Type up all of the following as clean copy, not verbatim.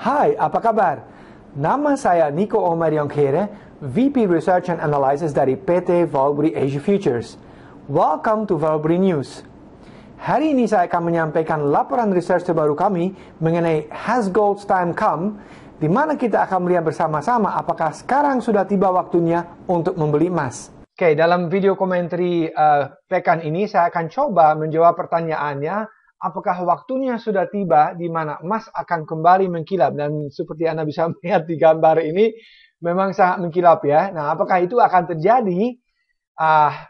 Hai, apa kabar? Nama saya Nico Omariongkere, VP Research and Analysis dari PT Valbury Asia Futures. Welcome to Valbury News. Hari ini saya akan menyampaikan laporan research terbaru kami mengenai Has Gold's Time Come, di mana kita akan melihat bersama-sama apakah sekarang sudah tiba waktunya untuk membeli emas. Oke, dalam video komentari pekan ini saya akan coba menjawab pertanyaannya, apakah waktunya sudah tiba di mana emas akan kembali mengkilap? Dan seperti Anda bisa melihat di gambar ini, memang sangat mengkilap ya. Nah, apakah itu akan terjadi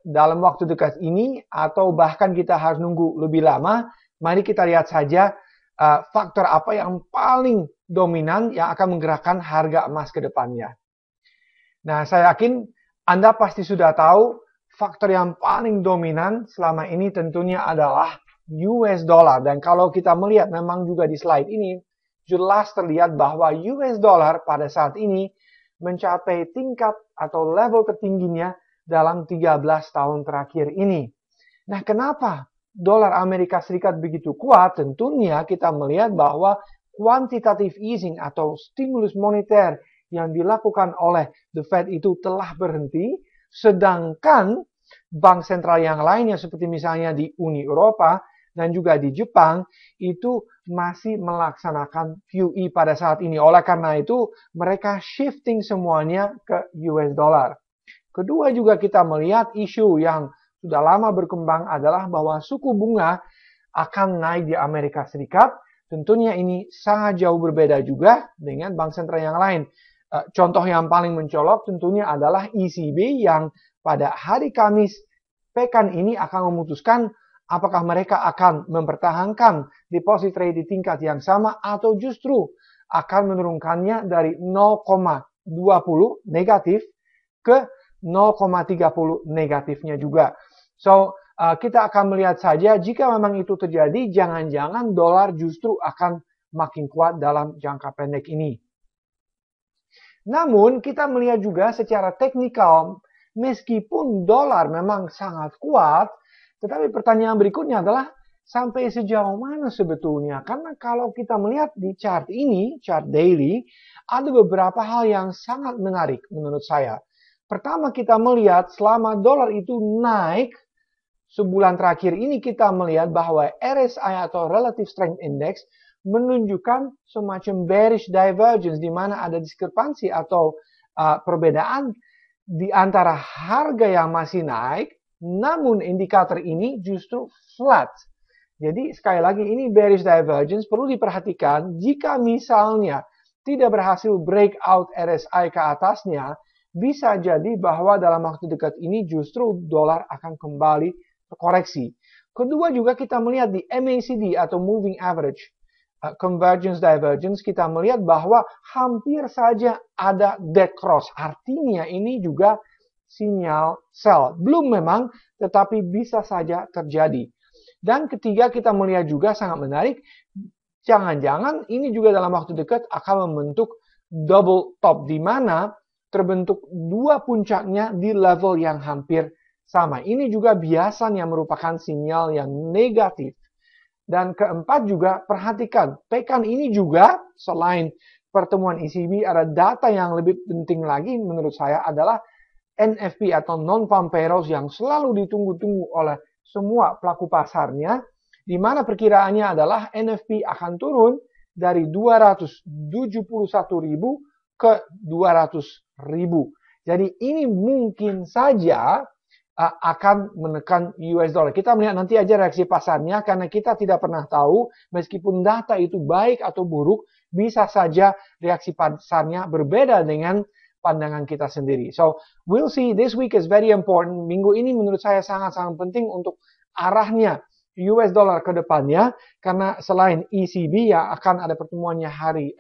dalam waktu dekat ini atau bahkan kita harus nunggu lebih lama? Mari kita lihat saja faktor apa yang paling dominan yang akan menggerakkan harga emas ke depannya. Nah, saya yakin Anda pasti sudah tahu faktor yang paling dominan selama ini tentunya adalah US dollar. Dan kalau kita melihat memang juga di slide ini jelas terlihat bahwa US dollar pada saat ini mencapai tingkat atau level tertingginya dalam 13 tahun terakhir ini. Nah, kenapa dolar Amerika Serikat begitu kuat? Tentunya kita melihat bahwa quantitative easing atau stimulus moneter yang dilakukan oleh The Fed itu telah berhenti, sedangkan bank sentral yang lainnya seperti misalnya di Uni Eropa dan juga di Jepang itu masih melaksanakan QE pada saat ini. Oleh karena itu, mereka shifting semuanya ke US dollar. Kedua juga kita melihat isu yang sudah lama berkembang adalah bahwa suku bunga akan naik di Amerika Serikat. Tentunya ini sangat jauh berbeda juga dengan bank sentral yang lain. Contoh yang paling mencolok tentunya adalah ECB yang pada hari Kamis pekan ini akan memutuskan apakah mereka akan mempertahankan deposit rate di tingkat yang sama atau justru akan menurunkannya dari 0,20 negatif ke 0,30 negatifnya juga. So, kita akan melihat saja jika memang itu terjadi, jangan-jangan dolar justru akan makin kuat dalam jangka pendek ini. Namun, kita melihat juga secara teknikal, meskipun dolar memang sangat kuat, tetapi pertanyaan berikutnya adalah sampai sejauh mana sebetulnya? Karena kalau kita melihat di chart ini, chart daily, ada beberapa hal yang sangat menarik menurut saya. Pertama kita melihat selama dolar itu naik, sebulan terakhir ini kita melihat bahwa RSI atau Relative Strength Index menunjukkan semacam bearish divergence di mana ada diskrepansi atau perbedaan di antara harga yang masih naik, namun indikator ini justru flat. Jadi sekali lagi ini bearish divergence perlu diperhatikan jika misalnya tidak berhasil breakout RSI ke atasnya, bisa jadi bahwa dalam waktu dekat ini justru dolar akan kembali koreksi. Kedua juga kita melihat di MACD atau Moving Average Convergence Divergence, kita melihat bahwa hampir saja ada dead cross. Artinya ini juga sinyal sell. Belum memang, tetapi bisa saja terjadi. Dan ketiga kita melihat juga sangat menarik, jangan-jangan ini juga dalam waktu dekat akan membentuk double top, di mana terbentuk dua puncaknya di level yang hampir sama. Ini juga biasanya merupakan sinyal yang negatif. Dan keempat juga perhatikan, pekan ini juga selain pertemuan ECB ada data yang lebih penting lagi menurut saya adalah NFP atau Non-Farm Payrolls yang selalu ditunggu-tunggu oleh semua pelaku pasarnya, di mana perkiraannya adalah NFP akan turun dari 271.000 ke 200.000. Jadi ini mungkin saja akan menekan US dollar. Kita melihat nanti aja reaksi pasarnya karena kita tidak pernah tahu meskipun data itu baik atau buruk, bisa saja reaksi pasarnya berbeda dengan pandangan kita sendiri. So, we'll see. This week is very important. Minggu ini menurut saya sangat-sangat penting untuk arahnya US dollar ke depannya karena selain ECB yang akan ada pertemuannya hari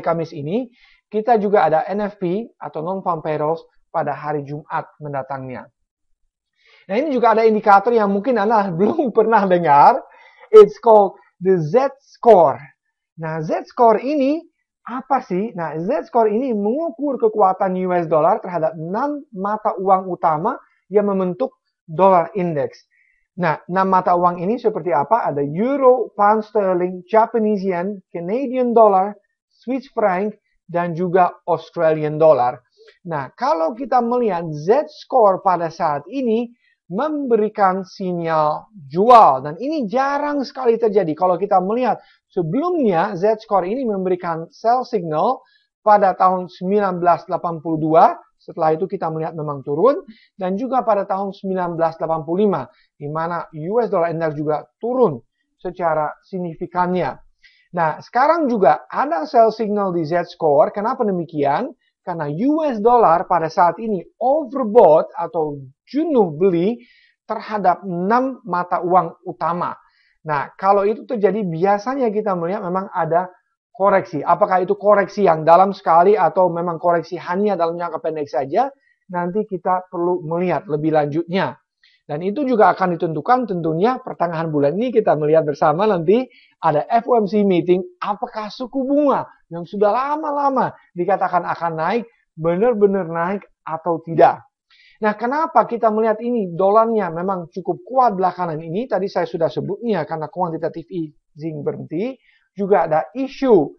Kamis ini, kita juga ada NFP atau Non-Farm Payrolls pada hari Jumat mendatangnya. Nah, ini juga ada indikator yang mungkin Anda belum pernah dengar. It's called the Z-score. Nah, Z-score ini apa sih? Nah, Z-score ini mengukur kekuatan US dollar terhadap 6 mata uang utama yang membentuk dollar index. Nah, 6 mata uang ini seperti apa? Ada Euro, Pound Sterling, Japanese Yen, Canadian Dollar, Swiss franc, dan juga Australian dollar. Nah, kalau kita melihat Z-score pada saat ini memberikan sinyal jual. Dan ini jarang sekali terjadi. Kalau kita melihat sebelumnya Z-score ini memberikan sell signal pada tahun 1982. Setelah itu kita melihat memang turun. Dan juga pada tahun 1985. Di mana US dollar index juga turun secara signifikannya. Nah, sekarang juga ada sell signal di Z-score. Kenapa demikian? Karena US dollar pada saat ini overbought atau jenuh beli terhadap 6 mata uang utama. Nah, kalau itu terjadi biasanya kita melihat memang ada koreksi. Apakah itu koreksi yang dalam sekali atau memang koreksi hanya dalam jangka pendek saja? Nanti kita perlu melihat lebih lanjutnya. Dan itu juga akan ditentukan tentunya pertengahan bulan ini kita melihat bersama nanti ada FOMC meeting. Apakah suku bunga yang sudah lama-lama dikatakan akan naik, benar-benar naik atau tidak. Nah, kenapa kita melihat ini dolarnya memang cukup kuat belakangan ini. Tadi saya sudah sebutnya karena quantitative easing berhenti. Juga ada isu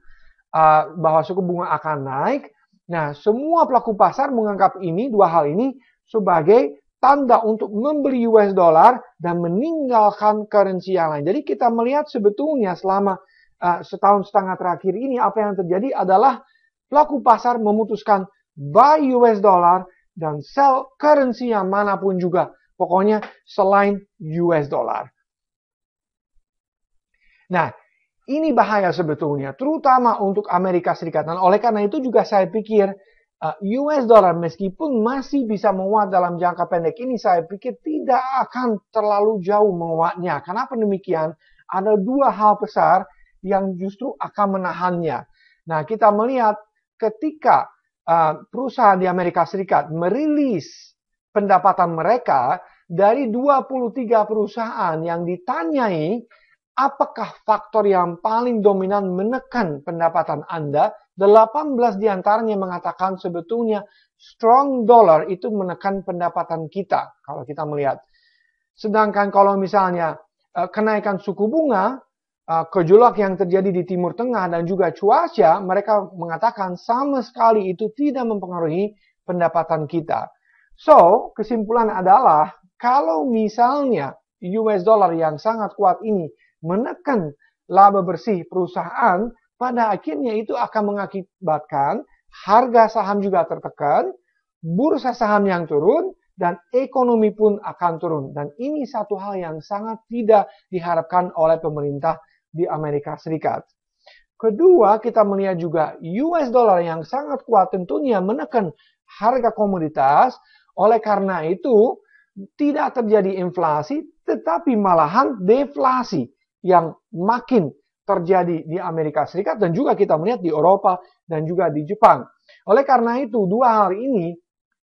bahwa suku bunga akan naik. Nah, semua pelaku pasar menganggap ini, dua hal ini sebagai tanda untuk membeli US dollar dan meninggalkan currency yang lain. Jadi kita melihat sebetulnya selama setahun setengah terakhir ini apa yang terjadi adalah pelaku pasar memutuskan buy US dollar dan sell currency yang manapun juga. Pokoknya selain US dollar. Nah, ini bahaya sebetulnya, terutama untuk Amerika Serikat. Dan oleh karena itu juga saya pikir US dollar meskipun masih bisa menguat dalam jangka pendek ini, saya pikir tidak akan terlalu jauh menguatnya. Kenapa demikian? Ada dua hal besar yang justru akan menahannya. Nah, kita melihat ketika perusahaan di Amerika Serikat merilis pendapatan mereka, dari 23 perusahaan yang ditanyai, apakah faktor yang paling dominan menekan pendapatan Anda? 18 diantaranya mengatakan sebetulnya strong dollar itu menekan pendapatan kita. Kalau kita melihat. Sedangkan kalau misalnya kenaikan suku bunga, gejolak yang terjadi di Timur Tengah dan juga cuaca, mereka mengatakan sama sekali itu tidak mempengaruhi pendapatan kita. So, kesimpulan adalah kalau misalnya US dollar yang sangat kuat ini menekan laba bersih perusahaan, pada akhirnya itu akan mengakibatkan harga saham juga tertekan, bursa saham yang turun, dan ekonomi pun akan turun. Dan ini satu hal yang sangat tidak diharapkan oleh pemerintah di Amerika Serikat. Kedua, kita melihat juga US dollar yang sangat kuat tentunya menekan harga komoditas. Oleh karena itu, tidak terjadi inflasi, tetapi malahan deflasi yang makin terjadi di Amerika Serikat dan juga kita melihat di Eropa dan juga di Jepang. Oleh karena itu, dua hal ini,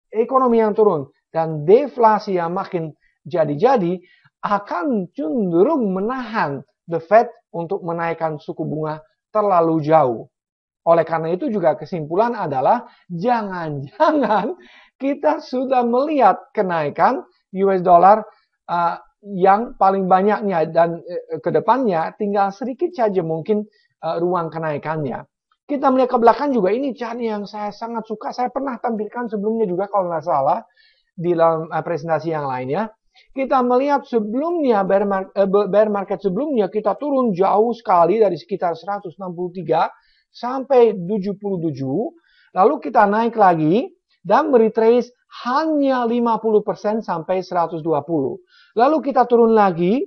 ekonomi yang turun dan deflasi yang makin jadi-jadi, akan cenderung menahan The Fed untuk menaikkan suku bunga terlalu jauh. Oleh karena itu juga kesimpulan adalah jangan-jangan kita sudah melihat kenaikan US dollar yang paling banyaknya dan ke depannya tinggal sedikit saja mungkin ruang kenaikannya. Kita melihat ke belakang juga ini chart yang saya sangat suka. Saya pernah tampilkan sebelumnya juga kalau nggak salah di dalam presentasi yang lainnya. Kita melihat sebelumnya bear market sebelumnya kita turun jauh sekali dari sekitar 163 sampai 77. Lalu kita naik lagi dan meretrace hanya 50% sampai 120. Lalu kita turun lagi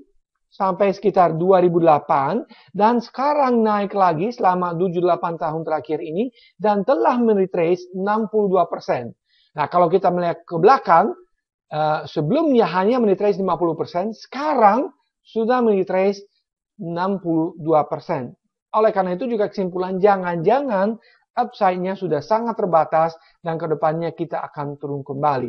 sampai sekitar 2008 dan sekarang naik lagi selama 78 tahun terakhir ini dan telah meretrace 62%. Nah, kalau kita melihat ke belakang, sebelumnya hanya meretrace 50%, sekarang sudah meretrace 62%. Oleh karena itu juga kesimpulan jangan-jangan upside-nya sudah sangat terbatas dan ke depannya kita akan turun kembali.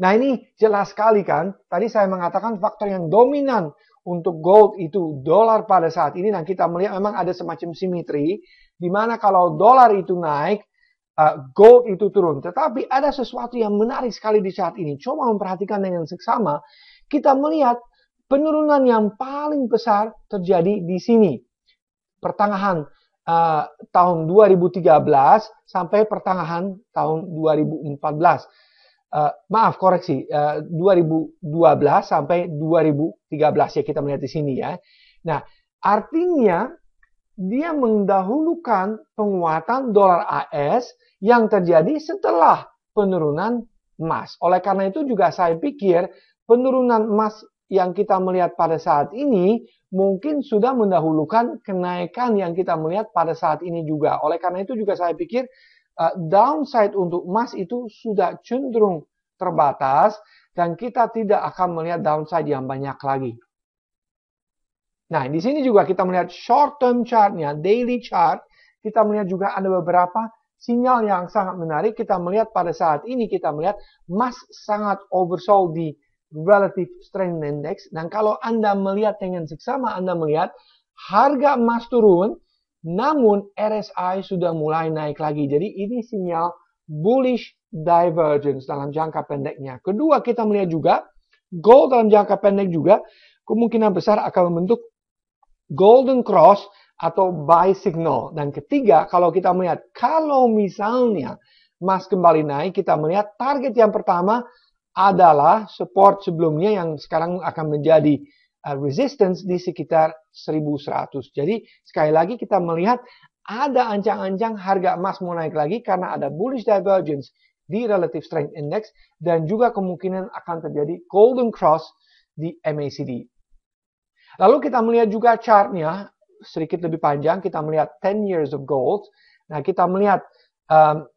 Nah, ini jelas sekali kan. Tadi saya mengatakan faktor yang dominan untuk gold itu dolar pada saat ini. Dan kita melihat memang ada semacam simetri. Di mana kalau dolar itu naik, gold itu turun. Tetapi ada sesuatu yang menarik sekali di saat ini. Coba memperhatikan dengan seksama. Kita melihat penurunan yang paling besar terjadi di sini. Pertengahan tahun 2013 sampai pertengahan tahun 2014. Maaf, koreksi, 2012 sampai 2013 ya, kita melihat di sini ya. Nah, artinya dia mendahulukan penguatan dolar AS yang terjadi setelah penurunan emas. Oleh karena itu juga saya pikir penurunan emas yang kita melihat pada saat ini mungkin sudah mendahulukan kenaikan yang kita melihat pada saat ini juga. Oleh karena itu juga saya pikir downside untuk emas itu sudah cenderung terbatas dan kita tidak akan melihat downside yang banyak lagi. Nah, di sini juga kita melihat short term chartnya, daily chart. Kita melihat juga ada beberapa sinyal yang sangat menarik. Kita melihat pada saat ini kita melihat emas sangat oversold di relative strength index. Dan kalau Anda melihat dengan seksama, Anda melihat harga emas turun, namun RSI sudah mulai naik lagi. Jadi ini sinyal bullish divergence dalam jangka pendeknya. Kedua, kita melihat juga gold dalam jangka pendek juga kemungkinan besar akan membentuk golden cross atau buy signal. Dan ketiga, kalau kita melihat kalau misalnya emas kembali naik, kita melihat target yang pertama adalah support sebelumnya yang sekarang akan menjadi resistance di sekitar 1100. Jadi sekali lagi kita melihat ada ancang-ancang harga emas mau naik lagi karena ada bullish divergence di relative strength index dan juga kemungkinan akan terjadi golden cross di MACD. Lalu kita melihat juga chartnya sedikit lebih panjang, kita melihat 10 years of gold. Nah, kita melihat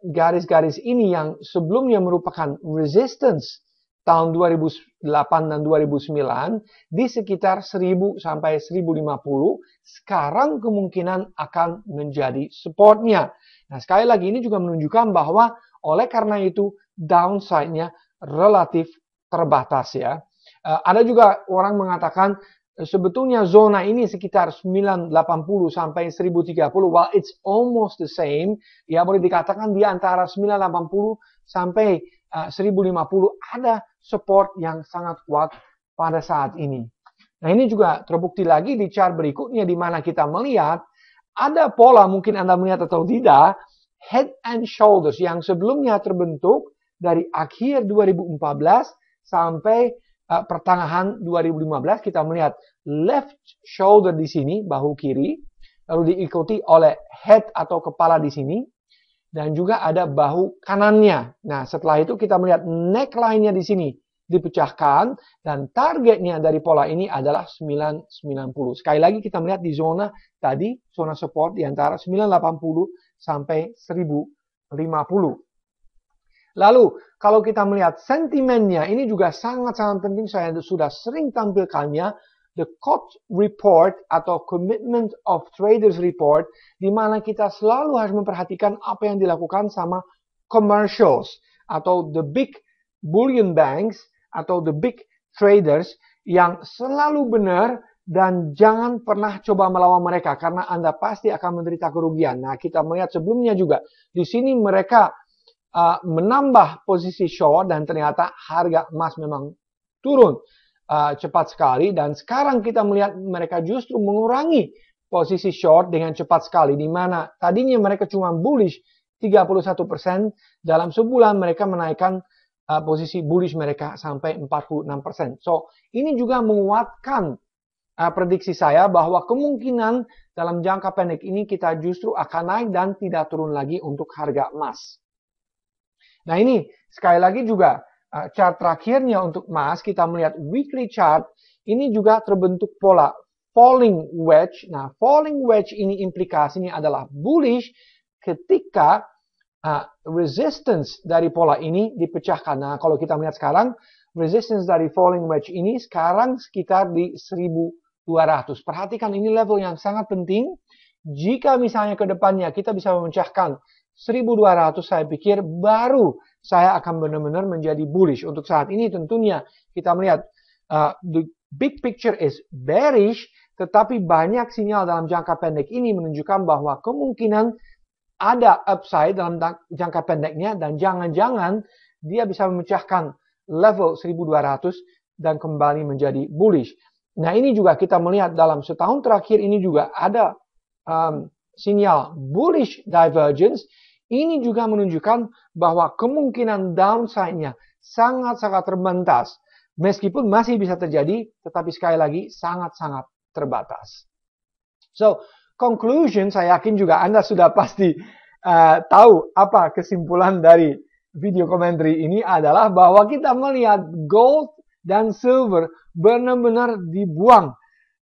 garis-garis ini yang sebelumnya merupakan resistance tahun 2008 dan 2009 di sekitar 1000 sampai 1050, sekarang kemungkinan akan menjadi supportnya. Nah, sekali lagi ini juga menunjukkan bahwa oleh karena itu downside-nya relatif terbatas ya. Ada juga orang mengatakan sebetulnya zona ini sekitar 980 sampai 1030, while it's almost the same, ya boleh dikatakan di antara 980 sampai 1050 ada support yang sangat kuat pada saat ini. Nah, ini juga terbukti lagi di chart berikutnya di mana kita melihat ada pola, mungkin Anda melihat atau tidak, head and shoulders yang sebelumnya terbentuk dari akhir 2014 sampai pertengahan 2015. Kita melihat left shoulder di sini, bahu kiri, lalu diikuti oleh head atau kepala di sini, dan juga ada bahu kanannya. Nah, setelah itu kita melihat neckline-nya di sini dipecahkan, dan targetnya dari pola ini adalah 990. Sekali lagi kita melihat di zona tadi, zona support di antara 980 sampai 1050. Lalu, kalau kita melihat sentimennya, ini juga sangat-sangat penting, saya sudah sering tampilkannya, the COT report atau Commitment of Traders report, di mana kita selalu harus memperhatikan apa yang dilakukan sama commercials atau the big bullion banks atau the big traders yang selalu benar dan jangan pernah coba melawan mereka karena Anda pasti akan menderita kerugian. Nah, kita melihat sebelumnya juga di sini mereka menambah posisi short dan ternyata harga emas memang turun cepat sekali, dan sekarang kita melihat mereka justru mengurangi posisi short dengan cepat sekali, di mana tadinya mereka cuma bullish 31%, dalam sebulan mereka menaikkan posisi bullish mereka sampai 46%. So, ini juga menguatkan prediksi saya bahwa kemungkinan dalam jangka pendek ini kita justru akan naik dan tidak turun lagi untuk harga emas. Nah, ini sekali lagi juga chart terakhirnya untuk emas, kita melihat weekly chart, ini juga terbentuk pola falling wedge. Nah, falling wedge ini implikasinya adalah bullish ketika resistance dari pola ini dipecahkan. Nah, kalau kita melihat sekarang, resistance dari falling wedge ini sekarang sekitar di 1200. Perhatikan, ini level yang sangat penting. Jika misalnya ke depannya kita bisa memecahkan 1200, saya pikir baru saya akan benar-benar menjadi bullish. Untuk saat ini tentunya kita melihat the big picture is bearish, tetapi banyak sinyal dalam jangka pendek ini menunjukkan bahwa kemungkinan ada upside dalam jangka pendeknya dan jangan-jangan dia bisa memecahkan level 1200 dan kembali menjadi bullish. Nah, ini juga kita melihat dalam setahun terakhir ini juga ada sinyal bullish divergence, ini juga menunjukkan bahwa kemungkinan downside-nya sangat-sangat terbatas. Meskipun masih bisa terjadi, tetapi sekali lagi sangat-sangat terbatas. So, conclusion, saya yakin juga Anda sudah pasti tahu apa kesimpulan dari video commentary ini adalah bahwa kita melihat gold dan silver benar-benar dibuang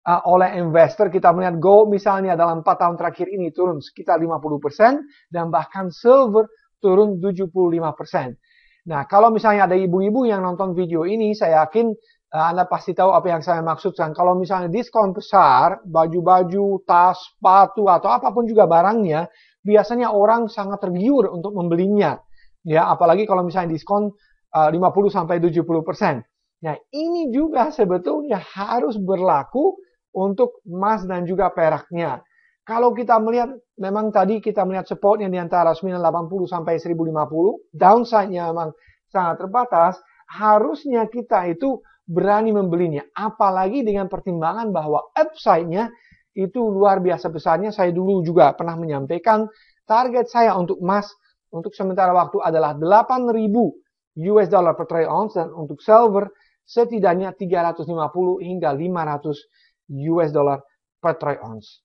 oleh investor. Kita melihat gold misalnya dalam 4 tahun terakhir ini turun sekitar 50% dan bahkan silver turun 75%. Nah, kalau misalnya ada ibu-ibu yang nonton video ini, saya yakin Anda pasti tahu apa yang saya maksudkan. Kalau misalnya diskon besar, baju-baju, tas, sepatu, atau apapun juga barangnya, biasanya orang sangat tergiur untuk membelinya. Ya, apalagi kalau misalnya diskon 50-70%. Nah, ini juga sebetulnya harus berlaku untuk emas dan juga peraknya. Kalau kita melihat, memang tadi kita melihat supportnya di antara 980 sampai 1050, downside-nya memang sangat terbatas, harusnya kita itu berani membelinya. Apalagi dengan pertimbangan bahwa upside-nya itu luar biasa besarnya. Saya dulu juga pernah menyampaikan target saya untuk emas untuk sementara waktu adalah 8.000 US dollar per troy ounce, dan untuk silver setidaknya 350 hingga 500 US dollar per troy ounce.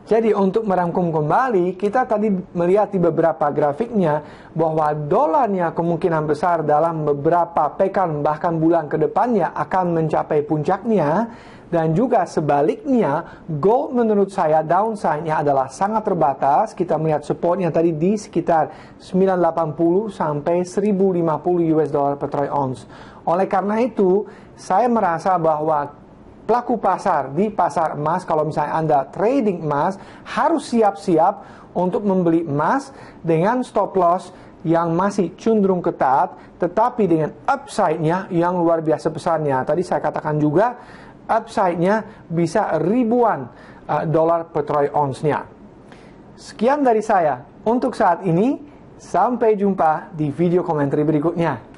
Jadi untuk merangkum kembali, kita tadi melihat di beberapa grafiknya bahwa dolarnya kemungkinan besar dalam beberapa pekan bahkan bulan ke depannya akan mencapai puncaknya. Dan juga sebaliknya, gold menurut saya downside-nya adalah sangat terbatas. Kita melihat supportnya tadi di sekitar 980 sampai 1050 US dollar per troy ounce. Oleh karena itu, saya merasa bahwa pelaku pasar di pasar emas, kalau misalnya Anda trading emas, harus siap-siap untuk membeli emas dengan stop loss yang masih cenderung ketat, tetapi dengan upside-nya yang luar biasa besarnya. Tadi saya katakan juga, upside-nya bisa ribuan dolar per troy ounce-nya. Sekian dari saya untuk saat ini. Sampai jumpa di video komentar berikutnya.